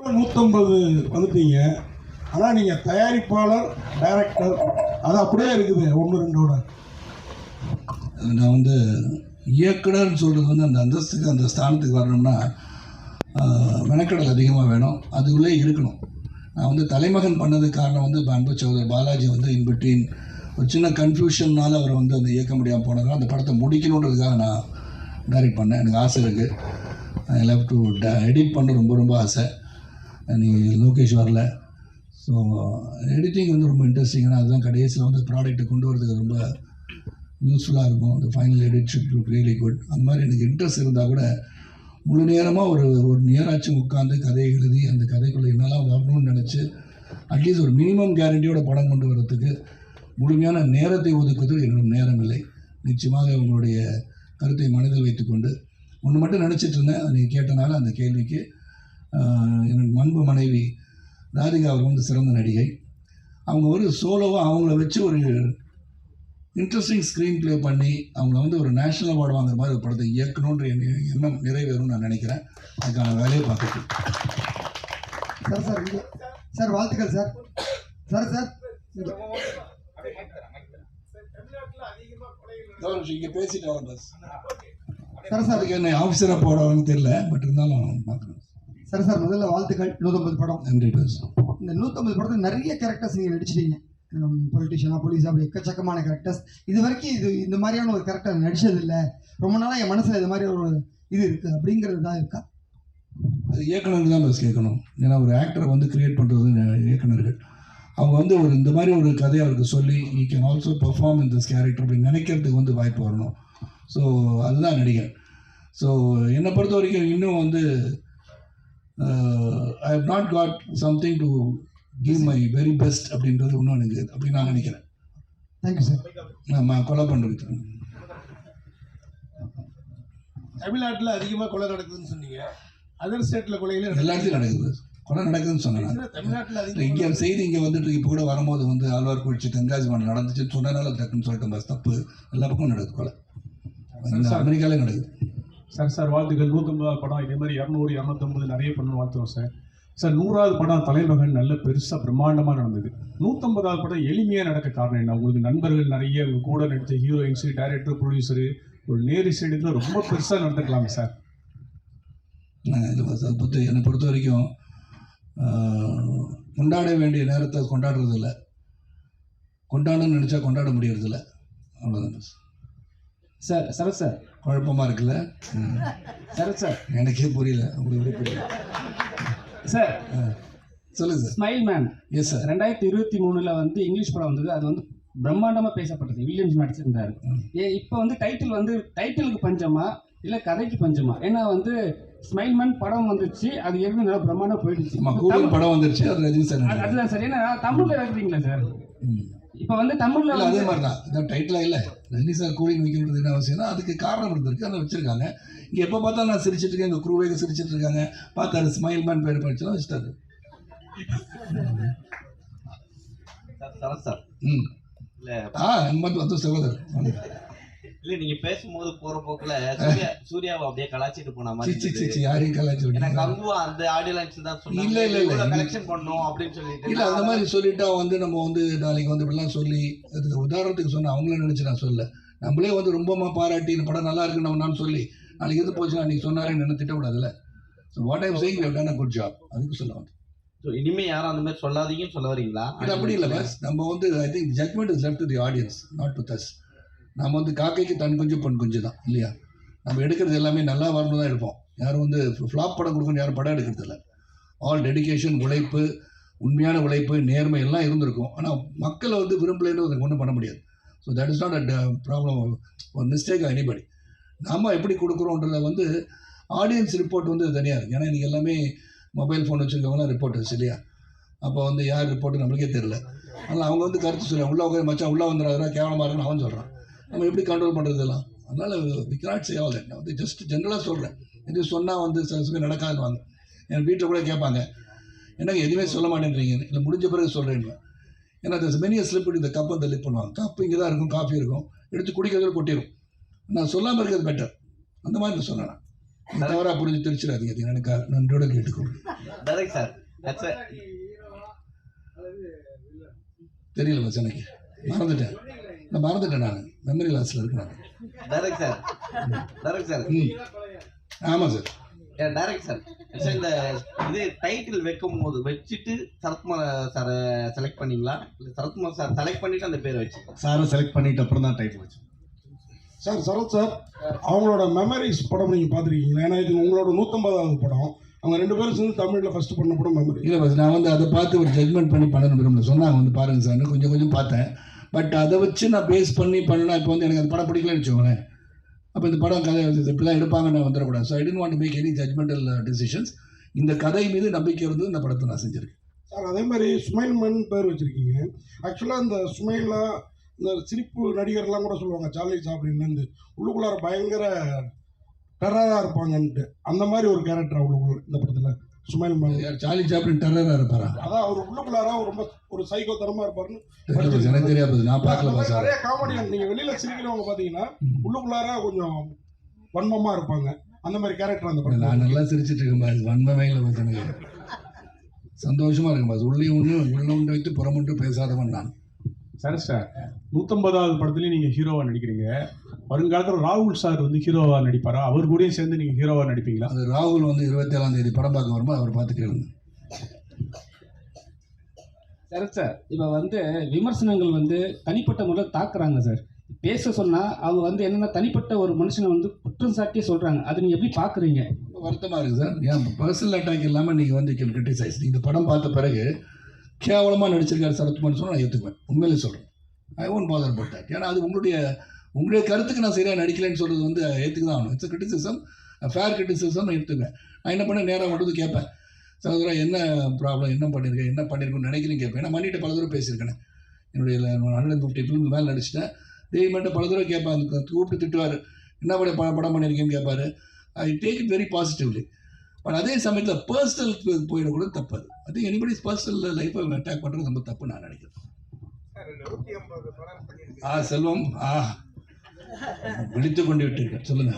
150 வந்துட்டீங்க. ஆனால் நீங்கள் தயாரிப்பாளர், டைரக்டர் அது அப்படியே இருக்குது 1-2ஓட. நான் வந்து இயக்குனர்னு சொல்கிறது வந்து அந்த அந்தஸ்துக்கு அந்த ஸ்தானத்துக்கு வரணும்னா மெனக்கடல் அதிகமாக வேணும், அதுக்குள்ளே இருக்கணும். நான் வந்து தலைமகன் பண்ணதுக்கு காரணம் வந்து அன்பு சகோதரர் பாலாஜி வந்து இன்பிட்வீன் ஒரு சின்ன கன்ஃபியூஷனால் அவர் வந்து அந்த இயக்க முடியாமல் போனதுனால அந்த படத்தை முடிக்கணுன்றதுக்காக நான் டைரக்ட் பண்ணேன். எனக்கு ஆசை இருக்குது. ஐ லவ் டு எடிட் பண்ண ரொம்ப ரொம்ப ஆசை. நீ லோகேஷ் வரல. ஸோ எடிட்டிங் வந்து ரொம்ப இன்ட்ரெஸ்டிங்கான அதுதான் கடைசியில் வந்து ப்ராடக்ட்டை கொண்டு வரதுக்கு ரொம்ப யூஸ்ஃபுல்லாக இருக்கும். அந்த final edit should look really good. அந்த மாதிரி எனக்கு இன்ட்ரெஸ்ட் இருந்தால் கூட முழு நேரமாக ஒரு நேராச்சும் உட்காந்து கதையை எழுதி அந்த கதைக்குள்ளே என்னெல்லாம் வரணும்னு நினச்சி அட்லீஸ்ட் ஒரு மினிமம் கேரண்டியோட படம் கொண்டு வரதுக்கு முழுமையான நேரத்தை ஒதுக்குவது என்னோட நேரம் இல்லை. நிச்சயமாக உங்களுடைய கருத்தை மனதில் வைத்துக்கொண்டு ஒன்று மட்டும் நினச்சிட்டு இருந்தேன். அதை நீங்கள் கேட்டனால அந்த கேள்விக்கு என் அன்பு மனைவி ராதிகா அவர் வந்து சிறந்த நடிகை. அவங்க ஒரு சோலோவாக அவங்கள வச்சு ஒரு இன்ட்ரெஸ்டிங் ஸ்க்ரீன் ப்ளே பண்ணி அவங்கள வந்து ஒரு நேஷ்னல் அவார்டு வாங்குற மாதிரி ஒரு படத்தை இயக்கணுன்ற எண்ணம் நிறைவேறும்னு நான் நினைக்கிறேன். அதுக்கான வேலையை பார்த்துட்டு சார் வாழ்த்துக்கள் சார். சார் சார் இங்கே பேசிட்டு வரேன் பஸ். சார் சார் அதுக்கு என்ன ஆஃபீஸராக போடுவாங்கன்னு தெரியல, பட் இருந்தாலும் பார்க்குறேன். சார் முதல்ல வாழ்த்துக்கள். 150 படம். நன்றி பஸ். இந்த 150 படத்தில் நிறைய கேரக்டர்ஸ் நீங்கள் நடிச்சிட்டீங்க. பொலிட்டிஷியனாக, போலீஸாக, அப்படி எக்கச்சக்கமான கேரக்டர்ஸ். இது வரைக்கும் இந்த மாதிரியான ஒரு கேரக்டர் நடிச்சதில்லை, ரொம்ப நாளாக என் மனசில் இது மாதிரி ஒரு இது இருக்குது அப்படிங்கிறது தான் இருக்கா? அது இயக்குனருக்கு தான் பஸ் கேட்கணும். ஏன்னா ஒரு ஆக்டரை வந்து கிரியேட் பண்ணுறது இயக்குனர்கள். அவங்க வந்து ஒரு இந்த மாதிரி ஒரு கதையை அவருக்கு சொல்லி ஈ can also perform in this character அப்படின்னு நினைக்கிறதுக்கு வந்து வாய்ப்பு வரணும். ஸோ அதுதான் நடிகர். ஸோ என்னை பொறுத்த வரைக்கும் இன்னும் வந்து I have not got something to give my very best அப்படின்றது இன்னும் எனக்கு அப்படின்னு நான் நினைக்கிறேன். Thank you sir. நான் கொலை பண்ணுறது தமிழ்நாட்டில் அதிகமாக கொலை நடக்குதுன்னு சொன்னீங்க. அதர் ஸ்டேட்டில் கொலையில் எல்லா இடத்துலையும் நடக்குது. கொலை நடக்குதுன்னு சொன்னேன். தமிழ்நாட்டில் அதிகம் இங்கே செய்தி இங்கே வந்துட்டு இப்போ கூட வரும்போது வந்து ஆழ்வார்குறிச்சி தென்காசி மண்டலம் நடந்துச்சுன்னு சொன்னனால டக்குன்னு சொல்லிட்டேன் பஸ். தப்பு எல்லா பக்கமும் நடக்குது கொலை. அமெரிக்காலே நடக்குது. சார் வாழ்த்துக்கள். 150 படம் இதே மாதிரி 200 250 நிறைய பண்ணணும் வாழ்த்துவோம் சார். சார் 100வது படம் தலைமகன் நல்ல பெருசாக பிரம்மாண்டமாக நடந்தது. 150வது படம் எளிமையாக நடக்க காரணம் என்ன? உங்களுக்கு நண்பர்கள் நிறைய, உங்கள் கூட நடித்த ஹீரோயின்ஸு, டைரக்டர், ப்ரொடியூசரு, ஒரு நேரு ஸ்டேடியத்தில் ரொம்ப பெருசாக நடந்துக்கலாமே சார். இல்லை சார், என்னை பொறுத்த வரைக்கும் கொண்டாட வேண்டிய நேரத்தை கொண்டாடுறதில்ல, கொண்டாடணும்னு நினச்சா கொண்டாட முடியறதில்ல. அவ்வளோதான் சார். சரத் சார் குழப்பமாக இருக்குல்ல? சரத் சார் எனக்கே புரியல, உங்களுக்கு புரியல சார். சொல்லுங்க sir. Smile man. Yes sir. 2023 வந்து இங்கிலீஷ் படம் வந்தது. அது வந்து பிரம்மாண்டமாக பேசப்பட்டது. வில்லியம்ஸ் நடிச்சிருந்தாரு. இப்போ வந்து டைட்டிலுக்கு பஞ்சமா இல்லை கதைக்கு பஞ்சமா? ஏன்னா வந்து ஸ்மைல் மேன் படம் வந்துச்சு, அது எப்படி நல்லா பிரம்மாண்டமாக போயிடுச்சு. படம் வந்துருச்சு, அது ரஜினி சார். அதுதான் சார். ஏன்னா தமிழில் வைக்கிறீங்களா சார்? இப்போ வந்து தமிழில் அதே மாதிரி தான். இதான் டைட்டிலாக இல்லை, ரஜினி சார் கூலிங் வைக்கிறது என்ன அவசியம்னா அதுக்கு காரணம் இருந்திருக்கு, அதை வச்சிருக்காங்க. இங்கே எப்போ பார்த்தா நான் சிரிச்சிட்டு இருக்கேன், எங்கள் குரூவே சிரிச்சிட்டு இருக்காங்க. பார்த்தாரு ஸ்மைல் மேன் பேர் படிச்சுன்னா வச்சுட்டாரு. சார் இல்லை வந்து சகோதரர் இல்ல நீங்க பேசும்போது போற போக்குல சூர்யாவை அப்படியே கலாச்சிட்டு போன மாதிரி. யாரையும் கலாச்சி எனக்கு அங்குவா அந்த ஆடியோ லைன்ஸ் தான் சொன்னாங்க. இல்ல கலெக்ஷன் பண்ணோம் அப்படின்னு சொல்லிட்டு. இல்ல அந்த மாதிரி சொல்லிட்டா வந்து நம்ம வந்து நாளைக்கு வந்து இப்படிலாம் சொல்லி அதுக்கு உதாரணத்துக்கு சொன்ன அவங்கள நினைச்சு நான் சொல்ல. நம்மளே வந்து ரொம்ப பாராட்டி இந்த படம் நல்லா இருக்குன்னு நான் சொல்லி நாளைக்கு எது போச்சுன்னா அன்னைக்கு சொன்னாரேன்னு என்ன திட்டக்கூடாதுல்ல. So what I'm saying we have done a good job. அதுக்கு சொல்ல வந்து இனிமே யாரும் அந்த மாதிரி சொல்லாதீங்கன்னு சொல்ல வரீங்களா? இது அப்படி இல்லை பஸ். நம்ம வந்து I think judgement is left to the audience, not with us. நம்ம வந்து காக்கைக்கு தன் குஞ்சு பொன் குஞ்சு தான் இல்லையா? நம்ம எடுக்கிறது எல்லாமே நல்லா வரணும் தான் எடுப்போம். யாரும் வந்து ஃப்ளாப் படம் கொடுக்கணும் யாரும் படம் எடுக்கிறது இல்லை. ஆல் டெடிகேஷன், உழைப்பு, உண்மையான உழைப்பு, நேர்மை எல்லாம் இருந்திருக்கும். ஆனால் மக்களை வந்து விரும்பலைன்னு அதை ஒன்றும் பண்ண முடியாது. So that is not a problem ஒரு மிஸ்டேக் எனிபடி. நாம் எப்படி கொடுக்குறோன்றத வந்து ஆடியன்ஸ் ரிப்போர்ட் வந்து தனியாக இருக்குது. ஏன்னா இன்றைக்கி எல்லாமே மொபைல் ஃபோன் வச்சுருக்கவங்களாம் ரிப்போர்ட்டர்ஸ் இல்லையா? அப்போ வந்து யார் ரிப்போர்ட்டு நம்மளுக்கே தெரியல. அதனால் அவங்க வந்து கருத்து சொல்லுவாங்க, உள்ளே உட்காந்து மச்சான் உள்ளே வந்துடாதா கேவலமாக இருக்குன்னு அவன் சொல்கிறான். நம்ம எப்படி கண்ட்ரோல் பண்ணுறதெல்லாம்? அதனால் we cannot say all that. நான் வந்து ஜஸ்ட் ஜென்ரலாக சொல்கிறேன். இது சொன்னால் வந்து சில சமயம் நடக்காதுவாங்க. என் வீட்டில் கூட கேட்பாங்க, என்னங்க எதுவுமே சொல்ல மாட்டேன்றீங்க, இல்லை முடிஞ்ச பிறகு சொல்கிறேன்னு. ஏன்னா அது மெனிய ஸ்லிப் இந்த கப் வந்து லிப் பண்ணுவாங்க. கப்பு இங்கே தான் இருக்கும், காஃபி இருக்கும், எடுத்து குடிக்கிறதுல கொட்டிடும். நான் சொல்லாமல் இருக்கிறது பெட்டர். அந்த மாதிரி நான் சொன்னேன். தவறாக புரிஞ்சு தெரிச்சிடாதீங்க, அது எனக்கு நன்றியோட கேட்டுக்கொள்ளும். டைரக்ட் சார் தெரியல பஸ், எனக்கு மறந்துட்டேன் நான் மெமரி லாஸில் இருக்கேன். டைரக்ட் சார் ஆமாம் சார். டைரக்ட் சார் இந்த இது டைட்டில் வைக்கும் போது வச்சுட்டு சரத்குமார் சாரை செலக்ட் பண்ணீங்களா, இல்லை சரத்குமார் சார் செலக்ட் பண்ணிட்டு அந்த பேரை வச்சு சாரை செலக்ட் பண்ணிட்டு அப்புறம் தான் டைட்டில் வச்சு? சார் சரத் சார், அவங்களோட மெமரிஸ் படம் நீங்கள் பார்த்துருக்கீங்களா? ஏன்னா இது உங்களோட 150வது படம். அவங்க 2 பேரும் சேர்ந்து தமிழில் ஃபஸ்ட்டு பண்ண படம் மெமரி. இல்லை பஸ், நான் வந்து அதை பார்த்து ஒரு ஜட்மெண்ட் பண்ணி பண்ணணும் விரும்பல. சொன்னாங்க வந்து பாருங்கள் சார், கொஞ்சம் பார்த்தேன். பட் அதை வச்சு நான் பேஸ் பண்ணி பண்ணலாம். இப்போ வந்து எனக்கு அந்த படம் பிடிக்கலன்னு வச்சுக்கோங்களேன். அப்போ இந்த படம் கதை இப்படி தான் எடுப்பாங்கன்னு வந்துடக்கூடாது. So I don't want to make any judgemental decisions. இந்த கதை மீது நம்பிக்கை இருந்து இந்த படத்தை நான் செஞ்சுருக்கேன். சார் அதே மாதிரி சுமைல் மன் பேர் வச்சுருக்கீங்க. ஆக்சுவலாக இந்த சுமைலா இந்த சிரிப்பு நடிகர்லாம் கூட சொல்லுவாங்க சார்லி சாப்ளின்னு, இந்த உள்ளுக்குள்ளார பயங்கர டெரராக இருப்பாங்கன்ட்டு. அந்த மாதிரி ஒரு கேரக்டர் அவ்வளோ இந்த படத்தில் சுமைல் மன். சார்லி சாப்ளின் டெரராக இருப்பாரா? அதான் அவர் உள்ளுக்குள்ளார ரொம்ப ஒரு சைக்கோத்தனமாக இருப்பாருன்னு எனக்கு தெரியாது, நான் பார்க்கல சார். நிறைய காமெடியன் நீங்கள் வெளியில் சிரிக்கிறவங்க பார்த்தீங்கன்னா உள்ளுக்குள்ளார கொஞ்சம் வன்மமாக இருப்பாங்க. அந்த மாதிரி கேரக்டர் அந்த படம். நான் நல்லா சிரிச்சிட்டு இருக்கேன் பாஸ், வன்மமே இல்லை பாஸ். எனக்கு சந்தோஷமாக இருக்கும் பாஸ். உள்ள ஒன்று வைத்து புறமொன்று பேசாதவன் நான். சார் 150வது படத்துலேயும் நீங்கள் ஹீரோவாக நடிக்கிறீங்க. வருங்காலத்தில் ராகுல் சார் வந்து ஹீரோவாக நடிப்பாரா? அவர் கூடயும் சேர்ந்து நீங்கள் ஹீரோவாக நடிப்பீங்களா? அது ராகுல் வந்து 27ஆம் தேதி படம் பார்க்க வரும்போது அவர் பார்த்து கேளுங்க. சார் இப்போ வந்து விமர்சனங்கள் வந்து தனிப்பட்ட முறையில் தாக்குறாங்க சார். பேச சொன்னால் அவங்க வந்து என்னென்னா தனிப்பட்ட ஒரு மனுஷனை வந்து குற்றம் சாட்டியே சொல்கிறாங்க. அது நீங்கள் எப்படி பார்க்குறீங்க? வருத்தமாக இருக்குது சார். ஏன் பர்சனல் அட்டாக் இல்லாமல் நீங்கள் வந்து கிரிட்டிசைஸ். இந்த படம் பார்த்த பிறகு கேவலமாக நடிச்சிருக்காரு சரத்குமார் சொன்னால் நான் ஏற்றுக்குவேன். உண்மையிலே சொல்கிறேன். I won't father but that. ஏன்னா அது உங்களுடைய கருத்துக்கு நான் சரியாக நடிக்கலைன்னு சொல்கிறது வந்து ஏற்றுக்கு தான் ஆகணும். இட்ஸ் கிரிட்டிசிசம், ஃபேர் கிரிட்டிசிசம் நான் எடுத்துக்குவேன். நான் என்ன பண்ண நேராக கொண்டு வந்து கேட்பேன், சகோதரா என்ன ப்ராப்ளம், என்ன பண்ணியிருக்கேன்னு நினைக்கிறேன்னு கேட்பேன். ஏன்னா மன்னிட்ட பல தூரம் பேசியிருக்கேன். என்னுடைய 150 ஃபிலிம் மேலே நடிச்சிட்டேன். தெய்வம்கிட்ட பல தூரம் கேட்பேன். கூப்பிட்டு திட்டுவார், என்ன படம் பண்ணியிருக்கேன்னு கேட்பார். I take it very positively. But அதே சமயத்தில் பர்சனல் போயிடக்கூட தப்பு. அது எனிபடிஸ் பர்சனல் லைஃப்பை அட்டாக் பண்ணுறது ரொம்ப தப்பு நான் நினைக்கிறேன். செல்வம் விழித்து கொண்டு விட்டு சொல்லுங்க.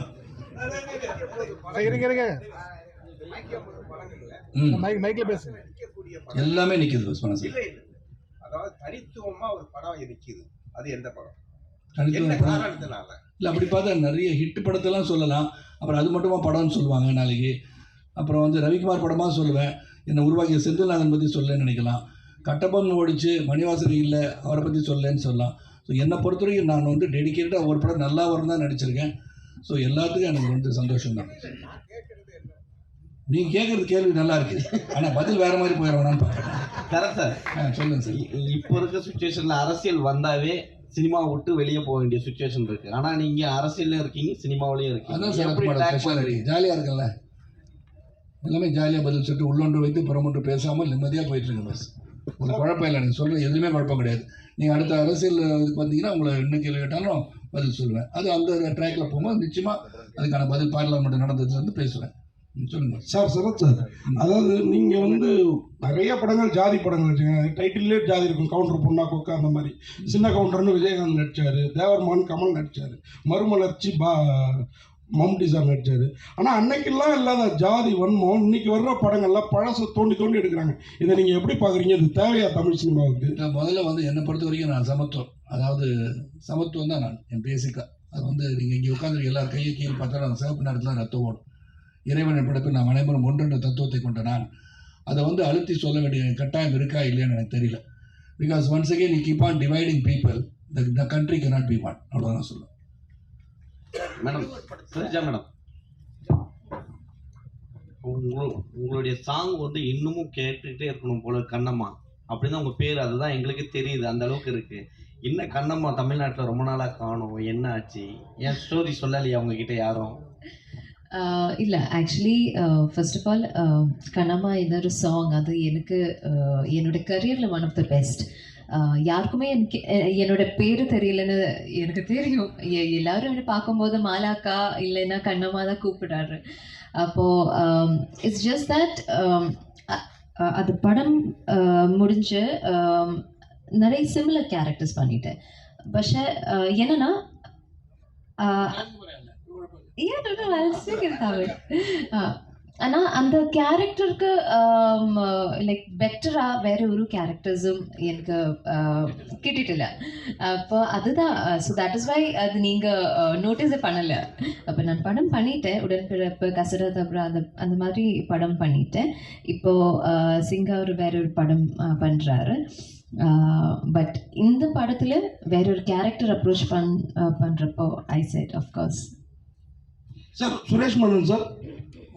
எல்லாமே நிக்குது மனசு. அதாவது தனித்துவமா ஒரு படம் நிக்குது. அது எந்த படம்? இல்லை அப்படி பார்த்தா நிறைய ஹிட் படத்தெல்லாம் சொல்லலாம். அப்புறம் அது மட்டுமா படம்னு சொல்லுவாங்க நாளைக்கு. அப்புறம் வந்து ரவிக்குமார் படமாக சொல்லுவேன். என்னை உருவாக்கிய செந்தில்நாதன் பற்றி சொல்லலன்னு நினைக்கலாம். கட்டபொம்மன் ஓடிச்சு மணிவாசன் இல்லை அவரை பற்றி சொல்லலன்னு சொல்லலாம். ஸோ என்னை பொறுத்த வரைக்கும் நான் வந்து டெடிக்கேட்டாக ஒரு படம் நல்லா வரும் தான் நடிச்சிருக்கேன். ஸோ எல்லாத்துக்கும் எனக்கு வந்து சந்தோஷம் தான். நீங்கள் கேட்குறது கேள்வி நல்லா இருக்குது, ஆனால் பதில் வேறு மாதிரி போயிடவேணான்னு பார்க்குறேன். Correct sir. சொல்லுங்கள் சார். இப்போ இருக்க சுச்சுவேஷனில் அரசியல் வந்தாவே சினிமாவை விட்டு வெளியே போக வேண்டிய சுச்சுவேஷன் இருக்குது. ஆனால் நீங்கள் அரசியல்லையும் இருக்கீங்க, சினிமாவிலையும் இருக்கீங்க. அதான் சார் ஜாலியாக இருக்குல்ல, எல்லாமே ஜாலியாக பதில் சொல்லிட்டு உள்ளொன்று வைத்து புறமொன்று பேசாமல் நிம்மதியாக போயிட்டுருக்கு பஸ். ஒரு குழப்பம் இல்லை. நீங்கள் சொல்கிறது எதுவுமே குழப்பம் கிடையாது. நீங்கள் அடுத்த அரசியல் இதுக்கு வந்தீங்கன்னா உங்களை என்ன கேள்வி கேட்டாலும் பதில் சொல்லுவேன். அது அந்த ட்ராக்கில் போகும்போது நிச்சயமாக அதுக்கான பதில் பார்லிமெண்ட் நடந்ததுலேருந்து பேசுவேன். சொல்லுங்கள் சார். சரத் சார், அதாவது நீங்கள் வந்து நிறைய படங்கள் ஜாதி படங்கள் வச்சுங்க. டைட்டிலே ஜாதி இருக்கும். கவுண்டர் பொண்ணா கொக்கா அந்த மாதிரி. சின்ன கவுண்டர்னு விஜயகாந்த் நடித்தார். தேவர்மான் கமல் நடித்தார். மறுமலர்ச்சி மம்முட்டி சார் நடித்தார். ஆனால் அன்னைக்கெல்லாம் இல்லாத ஜாதி வன்மம் இன்னைக்கு வர்ற படங்கள்லாம் பழசை தோண்டி எடுக்கிறாங்க. இதை நீங்கள் எப்படி பார்க்குறீங்க? இது தேவையா தமிழ் சினிமாவுக்கு? நான் முதல்ல வந்து என்னை பொறுத்த வரைக்கும் நான் சமத்துவம், அதாவது சமத்துவம் தான் நான் என் பேசிக்காக. அது வந்து நீங்கள் இங்கே உட்காந்து எல்லாரும் கையை கீழே பார்த்தா அந்த சிவப்பு நேரத்தில் ரத்தம் ஓடும். இறைவனின் படைப்பு நாம் அனைவரும் ஒன்றென்ற தத்துவத்தை கொண்ட நான் அதை வந்து அழுத்தி சொல்ல வேண்டிய கட்டாயம் இருக்கா இல்லையான்னு எனக்கு தெரியல. Because once again you keep on dividing people, the country cannot be one. அவ்வளோதான் சொல்லுவேன். மேடம் சரிஜா மேடம், உங்களுடைய சாங் வந்து இன்னமும் கேட்டுக்கிட்டே இருக்கணும் போல. கண்ணம்மா அப்படிதான் உங்க பேர், அதுதான் எங்களுக்கு தெரியுது. அந்த அளவுக்கு இருக்கு. என்ன கண்ணம்மா தமிழ்நாட்டில் ரொம்ப நாளாக காணும், என்ன ஆச்சு? என் ஸ்டோரி சொல்லலையா உங்ககிட்ட யாரும்? இல்லை actually first of all Kannamma இன்னொரு சாங் அது எனக்கு என்னோட கரியரில் ஒன் ஆஃப் த பெஸ்ட். யாருக்குமே எனக்கு என்னோட பேர் தெரியலன்னு எனக்கு தெரியும். எல்லாரும் என்ன பார்க்கும்போது மாலாக்கா இல்லைன்னா கண்ணம்மா தான் கூப்பிடாரு. அப்போது இட்ஸ் ஜஸ்ட் தட் அது படம் முடிஞ்சு நிறைய சிமிலர் கேரக்டர்ஸ் பண்ணிட்டேன். பட் என்னன்னா Yeah, no, I'll speak in Tamil. ஆனால் அந்த கேரக்டருக்கு லைக் பெட்டராக வேற ஒரு கேரக்டர்ஸும் எனக்கு கிட்டிட்டில்ல. அப்போ அதுதான். ஸோ தட் இஸ் வை அது நீங்கள் நோட்டீஸே பண்ணலை. அப்போ நான் படம் பண்ணிட்டேன், உடன்பிறப்பு, கசட தப்ரா, அந்த மாதிரி படம் பண்ணிட்டேன். இப்போது சிங்கா ஒரு வேற ஒரு படம் பண்ணுறாரு. பட் இந்த படத்தில் வேற ஒரு கேரக்டர் அப்ரோச் பண்ணுறப்போ ஐ set of course. Sir Suresh Menon sir,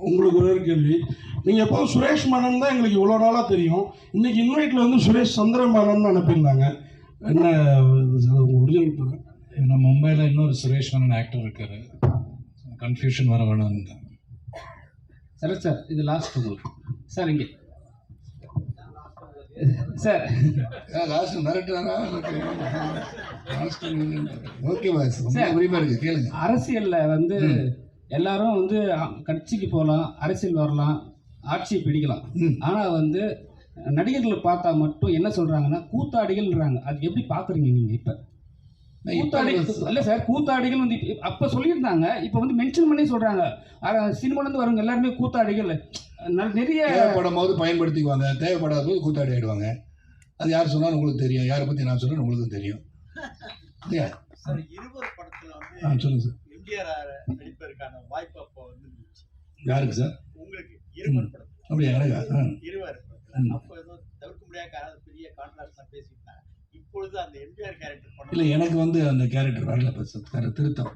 உங்களுக்கு ஒரே ஒரு கேள்வி. நீங்கள் எப்போ சுரேஷ் மேனன் தான் எங்களுக்கு இவ்வளோ நாளாக தெரியும், இன்னைக்கு இன்வைட்டில் வந்து சுரேஷ் சந்திர மேனன் அனுப்பியிருந்தாங்க. என்ன உங்கள் ஒரிஜினல் பேர்? ஏன்னா மும்பையில் இன்னொரு சுரேஷ் மேனன் ஆக்டர் இருக்காரு, கன்ஃபியூஷன் வர வேணும்னு தான். சரி சார், இது லாஸ்ட் உங்களுக்கு சார். இங்கே சார் லாஸ்ட் மிரட்டுறாரா? ஓகே பாஸ், ரொம்ப உரிமை இருக்குது, கேளுங்க. அரசியலில் வந்து எல்லாரும் வந்து கட்சிக்கு போகலாம், அரசியல் வரலாம், ஆட்சியை பிடிக்கலாம். ஆனால் வந்து நடிகர்களை பார்த்தா மட்டும் என்ன சொல்கிறாங்கன்னா கூத்தாடிகள்ன்றாங்க. அது எப்படி பார்க்குறீங்க நீங்கள்? இப்போ கூத்தாடிகள் இல்லை சார், கூத்தாடிகள் வந்து அப்போ சொல்லியிருந்தாங்க, இப்போ வந்து மென்ஷன் பண்ணி சொல்கிறாங்க. சினிமாலேருந்து வரவங்க எல்லாருமே கூத்தாடிகள். நிறைய தேவைப்படும் போது பயன்படுத்திக்குவாங்க, தேவைப்படாத போது கூத்தாடி ஆகிடுவாங்க. அது யார் சொன்னாலும் உங்களுக்கு தெரியும், யாரை பற்றி நான் சொல்கிறேன் உங்களுக்கும் தெரியும். இல்லையா சார், இருவர் படத்துல வந்து சொல்லுங்கள் சார். எம்ஜிஆர் நடிப்பதற்கான வாய்ப்பு அப்போ வந்து யாருக்கு சார்? உங்களுக்கு இருவர் படத்துல. அப்படியா? எனக்கு இருவர் அப்போ ஏதோ தவிர்க்க முடியாத பெரிய கான்ட்ராக்ட் பேசிட்டாங்க. இப்பொழுது அந்த எம்ஜிஆர் கேரக்டர் பண்ண இல்லை, எனக்கு வந்து அந்த கேரக்டர் வரல சார், திருத்தம்.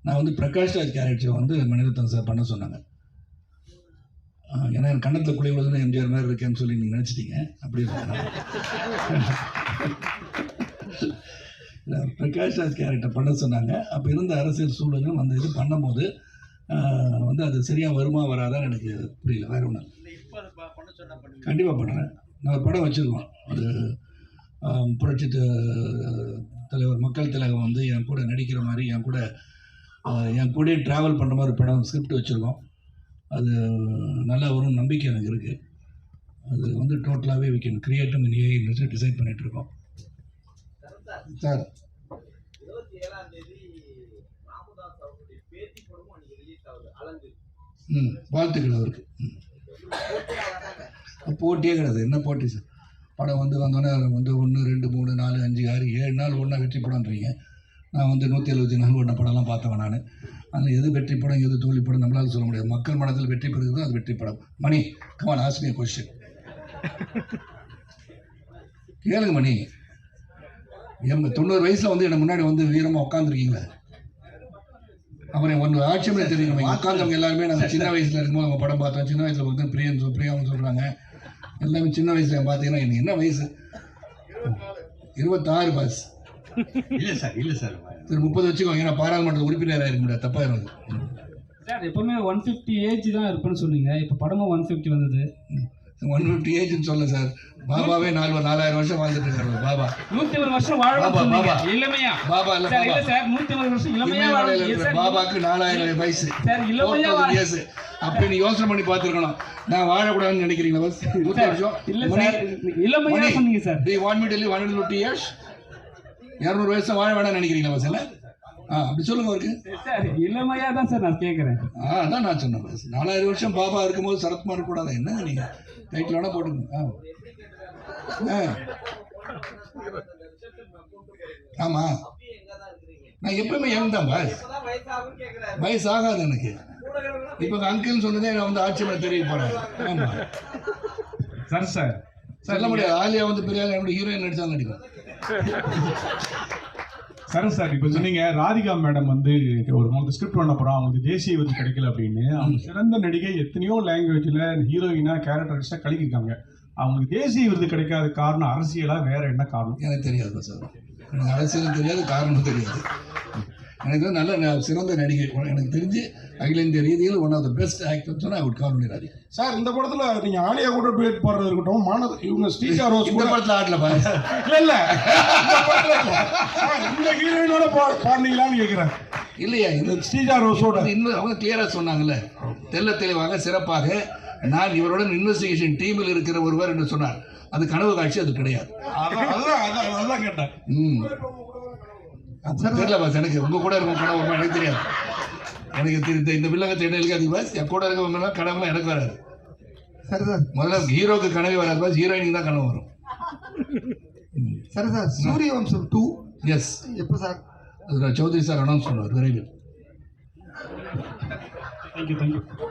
நான் வந்து பிரகாஷ் ராஜ் கேரக்டர் வந்து மணிரத்னம் சார் பண்ண சொன்னாங்க. ஏன்னா என் கண்ணத்தில் குழி விழுதுன்னு எம்ஜிஆர் மாதிரி இருக்கேன்னு சொல்லி நீங்கள் நினச்சிட்டீங்க. அப்படி பிரகாஷ் ராஜ் கேரக்டர் பண்ண சொன்னாங்க. அப்போ இருந்த அரசியல் சூழலும் அந்த இது பண்ணும்போது வந்து அது சரியாக வருமா வராதான்னு எனக்கு புரியல. வேற ஒன்றும் கண்டிப்பாக பண்ணுறேன். நான் ஒரு படம் வச்சுருக்கோம், அது புரட்சி தலைவர் மக்கள் திலகம் வந்து என் கூட நடிக்கிற மாதிரி, என் கூட ட்ராவல் பண்ணுற மாதிரி படம் ஸ்கிரிப்ட் வச்சுருக்கோம். அது நல்லா வரும் நம்பிக்கை எனக்கு இருக்குது. அது வந்து டோட்டலாகவே வி கேன் கிரியேட்டும் ஏஐ டிசைட் பண்ணிகிட்ருக்கோம் சார். 27ஆம் தேதி ராமதாஸ் அவருடைய பேட்டி படமும் அன்னைக்கு ரிலீஸ் ஆகுது, அலங்கு. வாழ்த்துக்கள் அவருக்கு. போட்டியே கிடையாது. என்ன போட்டி சார்? படம் வந்து வந்தோடனே வந்து 1 2 3 4 5 6 7 நாள் ஒன்றா வெற்றி படம்ன்றீங்க. நான் வந்து 174 நாள் ஒன்றா படம்லாம் பார்த்தவன் நான். அதில் எது வெற்றி படம் எது தோல்வி படம் நம்மளால சொல்ல முடியாது. மக்கள் மனத்தில் வெற்றி பெறுகிறதோ அது வெற்றி படம். மணி, கமான், ஆஸ்க் மீ கொஸ்டின். கேளுங்க மணி. 90 வயசில் வந்து எனக்கு முன்னாடி வந்து வீரமாக உட்காந்துருக்கீங்களே, அப்புறம் ஒன்று ஆட்சியமே தெரியும். உட்காந்தவங்க எல்லாருமே நாங்கள் சின்ன வயசில் இருக்கும்போது அவங்க படம் பார்த்தோம். சின்ன வயசில் பார்த்து பிரியான்னு சொல்கிறாங்க. எல்லாமே சின்ன வயசில் பார்த்தீங்கன்னா எனக்கு என்ன வயசு? 26 பாஸ். இல்லை சார் சரி 30 வச்சுக்கோங்க. ஏன்னா பாராளுமன்ற உறுப்பினராக இருக்க முடியாது, தப்பாக இருந்தது சார். எப்பவுமே 150 ஏஜ் தான் இருப்பேன்னு சொன்னீங்க, இப்போ படமும் 150 வந்தது. 150 ஏஜ்னு சொல்ல சார். பாபாவே 4000 வருஷம் வாழ்ந்துட்டு இருக்காரு. பாபா 150 வருஷம் வாழணும் இளமையா. பாபா இல்ல சார், 150 வருஷம் இளமையா வாழணும். பாபாக்கு 4000 வயசு சார், இளமையா வயசு. அப்படி நீ யோசனை பண்ணி பார்த்துருக்கணும். நான் வாழக்கூடாதுன்னு நினைக்கிறீங்களா? பஸ் 100 வருஷம் இல்ல சார், இளமையா சொன்னீங்க sir. Do you want me to live 150 years? 200 வயசு வாழ வேணாம்னு நினைக்கிறீங்களா பஸ்? இல்லை, அப்படி சொல்லுங்க அவருக்கு. சார், இளமையா தான் சார் நான் கேட்குறேன். அதான் நான் சொன்னேன் பஸ். 4000 வருஷம் பாபா இருக்கும்போது சரத்குமார் கூடாது. என்னங்க நீங்க டைட்டில் வேணா போட்டுங்க. ஆமா, நான் எப்பவுமே இறந்தான் பாஸ். வயசு ஆகாது எனக்கு. இப்போ அங்கிள்னு சொன்னதே நான் வந்து ஆட்சி மேலே தெரிய போறேன். ஆமா சார் சொல்ல முடியாது. ஆலியா வந்து பெரிய ஆள் என்னோட ஹீரோயின் நடிச்சாலும் நடிக்கும். சார் இப்போ சொன்னீங்க ராதிகா மேடம் வந்து ஒரு 3 ஸ்கிரிப்ட் பண்ண போகிறோம், அவங்களுக்கு தேசிய விருது கிடைக்கல அப்படின்னு. அவங்க சிறந்த நடிகை, எத்தனையோ லாங்குவேஜில் ஹீரோயினா கேரக்டரிஸ்டாக கலக்கிருக்காங்க. அவங்களுக்கு தேசிய விருது கிடைக்காத காரணம் அரசியலா, வேற என்ன காரணம்? எனக்கு தெரியாது சார். எனக்கு அரசியலும் தெரியாது, காரணமும் தெரியாது. எனக்கு நல்ல சிறந்த நடிகை எனக்கு தெரிஞ்சு அகில இந்திய ரீதியில் one of the best actor சொன்னா ஐ வுட் கால் பண்ணி ராதிகா. சார், இந்த படத்துல நீங்க ஆலியா கூட டுயட் பாடுறது இருக்கட்டும், இவங்க ஸ்ரீஜா ரோஸ் இந்த படத்துல ஆடல பாஸ். இல்ல இந்த ஹீரோயினோட பாடுனீங்களான்னு கேக்குறேன். இல்லையா, இந்த ஸ்ரீஜா ரோஸோட இன்னும் அவங்க கிளியரா சொன்னாங்கல்ல, தெல்ல தெளிவாக சிறப்பாக நான் இவருடன் இன்வெஸ்டிகேஷன் டீமில் இருக்கிற ஒருவர் என்று சொன்னார். அது கனவு காட்சி, அது கிடையாது. அதான் கேட்டேன். தெரியல பாஸ், எனக்கு உங்க கூட இருக்க கனவு எனக்கு தெரியாது. எனக்கு இந்த வில்லங்க தேடலுக்கு அது பாஸ் என் கூட இருக்கவங்கலாம் கனவுலாம் எனக்கு வராது. சரி சார். முதல்ல ஹீரோக்கு கனவே வராது பாஸ், ஹீரோயினுக்கு தான் கனவு வரும். சரி சார். சூரியவம்சம் 2 எஸ், எப்போ சார்? அது சௌத்ரி சார் அனௌன்ஸ் பண்ணுவார் விரைவில். தேங்க்யூ.